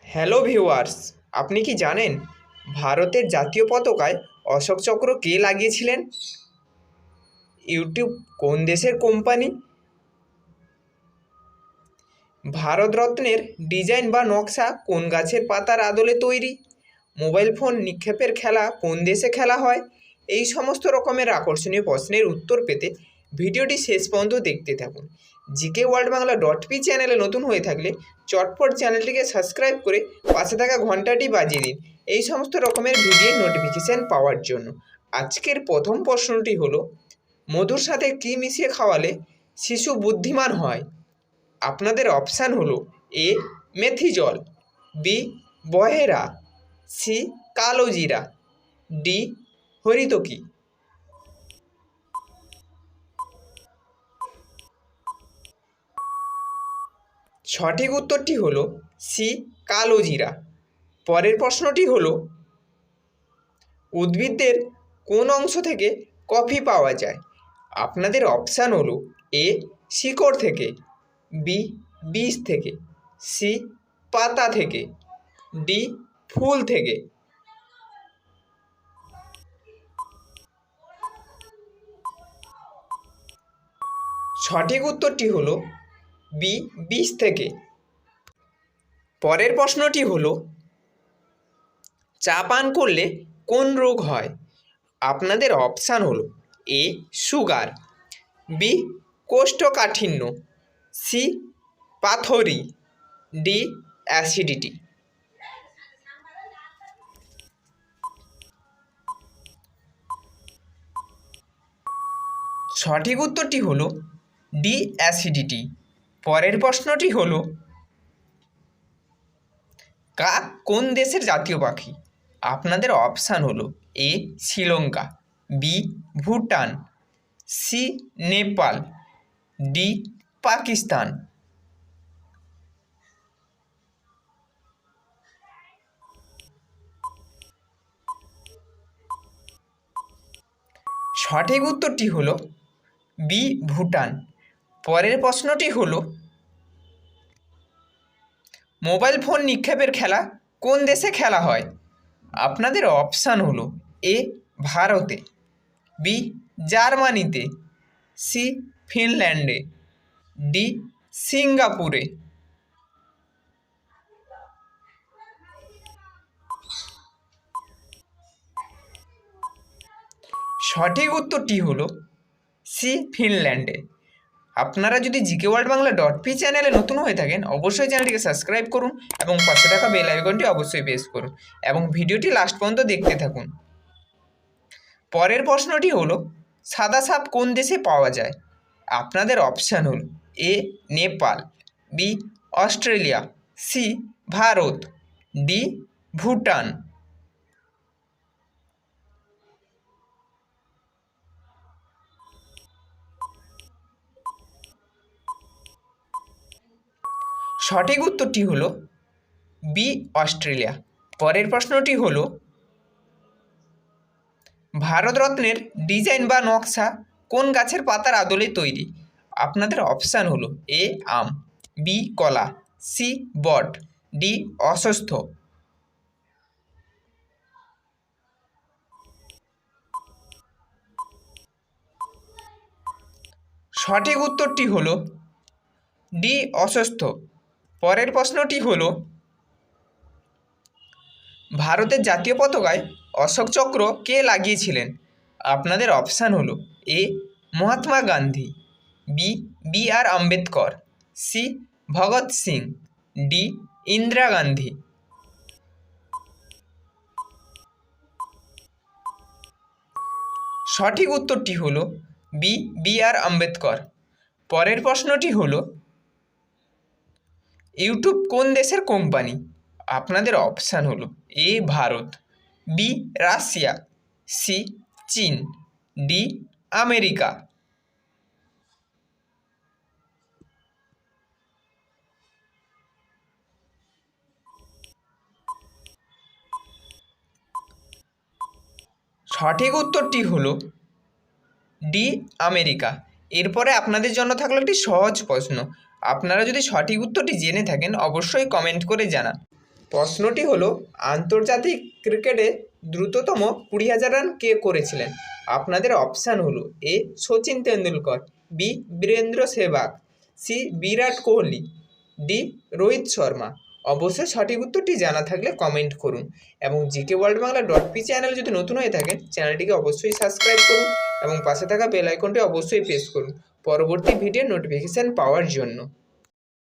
Hello viewers, আপনি কি জানেন ভারতের জাতীয় পতাকায় অশোক চক্র কে লাগিয়েছিলেন? ইউটিউব কোন দেশের কোম্পানি? ভারতরত্নের ডিজাইন বা নকশা কোন গাছের পাতার আদলে তৈরি? মোবাইল ফোন নিক্ষেপের খেলা কোন দেশে খেলা হয়? এই সমস্ত রকমের আকর্ষণীয় প্রশ্নের উত্তর পেতে ভিডিওটি শেষ পর্যন্ত দেখতে থাকুন। জিকে ওয়ার্ল্ড বাংলা .পি চ্যানেলে নতুন হয়ে থাকলে চটপট চ্যানেলটিকে সাবস্ক্রাইব করে পাশে থাকা ঘন্টাটি বাজিয়ে দিন এই সমস্ত রকমের ভিডিওর নোটিফিকেশান পাওয়ার জন্য। আজকের প্রথম প্রশ্নটি হলো, মধুর সাথে কী মিশিয়ে খাওয়ালে শিশু বুদ্ধিমান হয়? আপনাদের অপশান হলো এ মেথি জল, বি বহেরা, সি কালো জিরা, ডি হরিতকি। সঠিক উত্তরটি হলো সি কালো জিরা। পরের প্রশ্নটি হলো, উদ্ভিদের কোন অংশ থেকে কফি পাওয়া যায়? আপনাদের অপশান হলো এ শিকড় থেকে, বি বীজ থেকে, সি পাতা থেকে, ডি ফুল থেকে। সঠিক উত্তরটি হলো বি বীজ থেকে। পরের প্রশ্নটি হলো, চা পান করলে কোন রোগ হয়? আপনাদের অপশান হলো এ সুগার, বি কোষ্ঠকাঠিন্য, সি পাথরি, ডি অ্যাসিডিটি। সঠিক উত্তরটি হলো ডি অ্যাসিডিটি। পরের প্রশ্নটি হলো, কাক কোন দেশের জাতীয় পাখি? আপনাদের অপশান হলো A Sri Lanka, B Bhutan, C Nepal, D Pakistan. সঠিক উত্তরটি হলো বি ভুটান। পরের প্রশ্নটি হলো, মোবাইল ফোন নিক্ষেপের খেলা কোন দেশে খেলা হয়? আপনাদের অপশান হলো এ ভারতে, বি জার্মানিতে, সি ফিনল্যান্ডে, ডি সিঙ্গাপুরে। সঠিক উত্তরটি হলো সি ফিনল্যান্ডে। আপনারা যদি জিকে ওয়ার্ল্ড বাংলা .পি চ্যানেলে নতুন হয়ে থাকেন অবশ্যই চ্যানেলটিকে সাবস্ক্রাইব করুন এবং পাশে থাকা বেল আইকনটি অবশ্যই প্রেস করুন এবং ভিডিওটি লাস্ট পর্যন্ত দেখতে থাকুন। পরের প্রশ্নটি হলো, সাদা সাপ কোন দেশে পাওয়া যায়? আপনাদের অপশান হল A Nepal, B Australia, C Bharat, D Bhutan. সঠিক উত্তরটি হলো বি অস্ট্রেলিয়া। পরের প্রশ্নটি হলো, ভারতরত্নের ডিজাইন বা নকশা কোন গাছের পাতার আদলে তৈরি? আপনাদের অপশান হলো এ আম, বি কলা, সি বট, ডি অশ্বত্থ। সঠিক উত্তরটি হলো ডি অশ্বত্থ। পরের প্রশ্নটি হলো, ভারতের জাতীয় পতাকায় অশোক চক্র কে লাগিয়েছিলেন? আপনাদের অপশান হলো এ মহাত্মা গান্ধী, বি বি আর আম্বেদকর, সি ভগৎ সিং, ডি ইন্দিরা গান্ধী। সঠিক উত্তরটি হলো বি বি আর আম্বেদকর। পরের প্রশ্নটি হলো, ইউটিউব কোন দেশের কোম্পানি? আপনাদের অপশান হলো এ ভারত, বি রাশিয়া, সি চীন, ডি আমেরিকা। সঠিক উত্তরটি হলো ডি আমেরিকা। এরপরে আপনাদের জন্য থাকলো একটি সহজ প্রশ্ন। আপনারা যদি সঠিক উত্তরটি জেনে থাকেন অবশ্যই কমেন্ট করে জানান। প্রশ্নটি হলো, আন্তর্জাতিক ক্রিকেটে দ্রুততম 20,000 রান কে করেছিলেন? আপনাদের অপশান হলো: এ Sachin Tendulkar, B Virender Sehwag, C Virat Kohli, D Rohit Sharma. অবশ্যই সঠিক উত্তরটি জানা থাকলে কমেন্ট করুন এবং GK world Bangla .P channel যদি নতুন হয়ে থাকেন চ্যানেলটিকে অবশ্যই সাবস্ক্রাইব করুন এবং পাশে থাকা বেল আইকনটি অবশ্যই প্রেস করুন পরবর্তী ভিডিওর নোটিফিকেশান পাওয়ার জন্য।